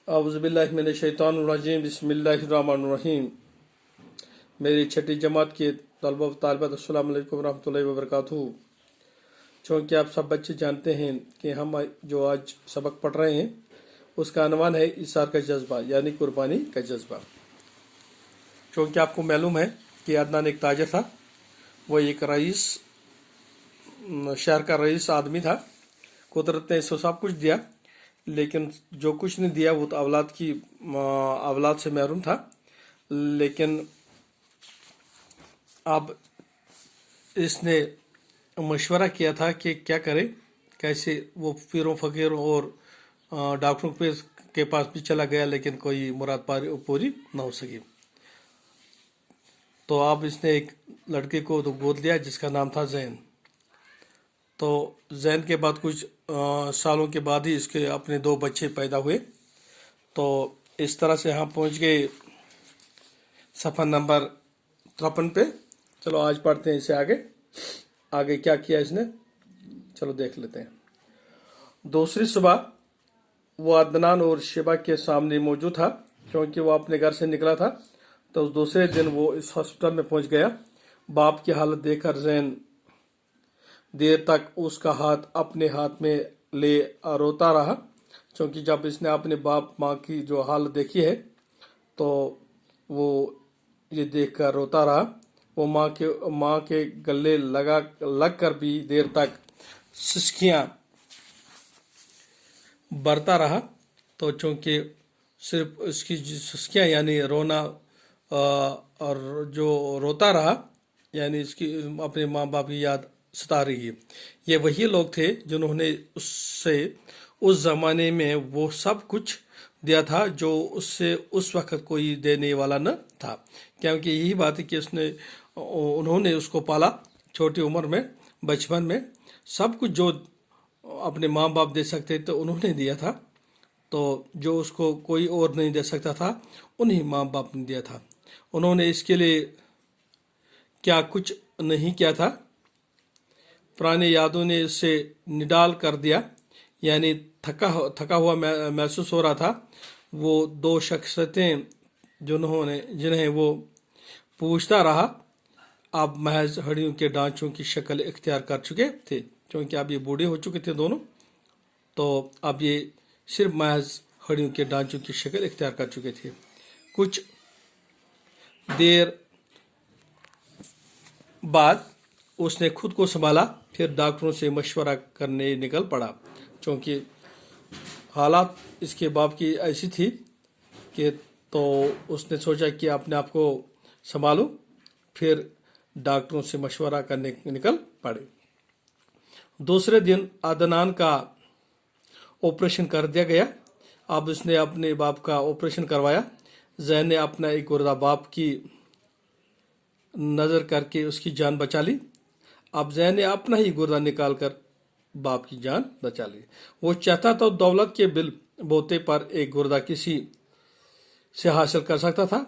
औज़ुबिल्लाहि मिनश्शैतानिर्रजीम बिस्मिल्लाहिर्रहमानिर्रहीम। मेरी छठी जमात के तलबा व तालिबात अस्सलामु अलैकुम रहमतुल्लाहि व बरकातुहू। चूँकि आप सब बच्चे जानते हैं कि हम जो आज सबक पढ़ रहे हैं उसका अनवान है इसार का जज्बा यानी कुर्बानी का जज्बा। चूँकि आपको मालूम है कि अदनान एक ताजर था, वो एक रईस शहर का रईस आदमी था। कुदरत ने इसको सब कुछ दिया, लेकिन जो कुछ नहीं दिया वो तो औलाद से महरूम था। लेकिन अब इसने मशवरा किया था कि क्या करे, कैसे। वो पीरों फकीरों और डॉक्टरों के पास भी चला गया, लेकिन कोई मुराद पूरी ना हो सकी। तो अब इसने एक लड़के को तो गोद लिया जिसका नाम था जैन। तो जैन के बाद कुछ सालों के बाद ही इसके अपने 2 बच्चे पैदा हुए। तो इस तरह से हम पहुंच गए सफ़ा नंबर 53 पे। चलो आज पढ़ते हैं इसे आगे क्या किया इसने, चलो देख लेते हैं। दूसरी सुबह वो अदनान और शिबा के सामने मौजूद था, क्योंकि वो अपने घर से निकला था। तो दूसरे दिन वो इस हॉस्पिटल में पहुंच गया। बाप की हालत देखकर जैन देर तक उसका हाथ अपने हाथ में ले रोता रहा, क्योंकि जब इसने अपने बाप माँ की जो हालत देखी है तो वो ये देखकर रोता रहा। वो माँ के गले लग कर भी देर तक सिसकियाँ बरता रहा। तो चूँकि सिर्फ उसकी सिसकियाँ यानी रोना और जो रोता रहा, यानी इसकी अपने माँ बाप की याद सता रही है। ये वही लोग थे जिन्होंने उससे उस जमाने में वो सब कुछ दिया था जो उससे उस वक्त कोई देने वाला न था। क्योंकि यही बात है कि उन्होंने उसको पाला छोटी उम्र में, बचपन में। सब कुछ जो अपने माँ बाप दे सकते तो उन्होंने दिया था। तो जो उसको कोई और नहीं दे सकता था उन्हीं माँ बाप ने दिया था। उन्होंने इसके लिए क्या कुछ नहीं किया था। पुरानी यादों ने इसे निडाल कर दिया, यानी थका हुआ महसूस हो रहा था। वो 2 शख्सियतें जिन्हें वो पूछता रहा, अब महज हड्डियों के ढांचों की शक्ल इख्तियार कर चुके थे। क्योंकि अब ये बूढ़े हो चुके थे दोनों, तो अब ये सिर्फ महज हड्डियों के ढांचों की शक्ल इख्तियार कर चुके थे। कुछ देर बाद उसने खुद को संभाला, फिर डॉक्टरों से मशवरा करने निकल पड़ा। क्योंकि हालात इसके बाप की ऐसी थी कि तो उसने सोचा कि अपने आप को संभालूं, फिर डॉक्टरों से मशवरा करने निकल पड़े। दूसरे दिन अदनान का ऑपरेशन कर दिया गया। अब उसने अपने बाप का ऑपरेशन करवाया। जैन ने अपना एक गुर्दा बाप की नज़र करके उसकी जान बचा ली। अब जैन ने अपना ही गुर्दा निकाल कर बाप की जान बचा ली। वो चाहता तो दौलत के बिल बोते पर एक गुर्दा किसी से हासिल कर सकता था।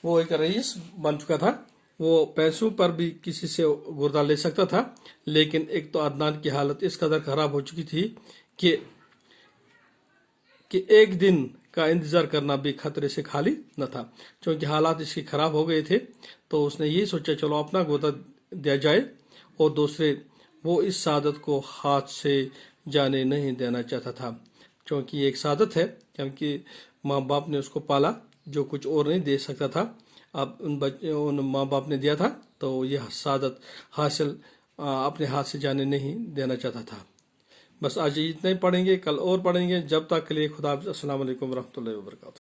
वो एक रईस बन चुका था, वो पैसों पर भी किसी से गुर्दा ले सकता था। लेकिन एक तो अदनान की हालत इस कदर खराब हो चुकी थी कि एक दिन का इंतजार करना भी खतरे से खाली न था। क्योंकि हालात इसके खराब हो गए थे, तो उसने यही सोचा चलो अपना गुर्दा दिया जाए। और दूसरे वो इस सादत को हाथ से जाने नहीं देना चाहता था, क्योंकि ये एक सादत है। क्योंकि माँ बाप ने उसको पाला, जो कुछ और नहीं दे सकता था अब उन माँ बाप ने दिया था। तो यह सादत हासिल अपने हाथ से जाने नहीं देना चाहता था। बस आज इतना ही पढ़ेंगे, कल और पढ़ेंगे। जब तक के लिए खुदा हाफ़िज़। अस्सलामु अलैकुम रहमतुल्लाहि व बरकातुहू।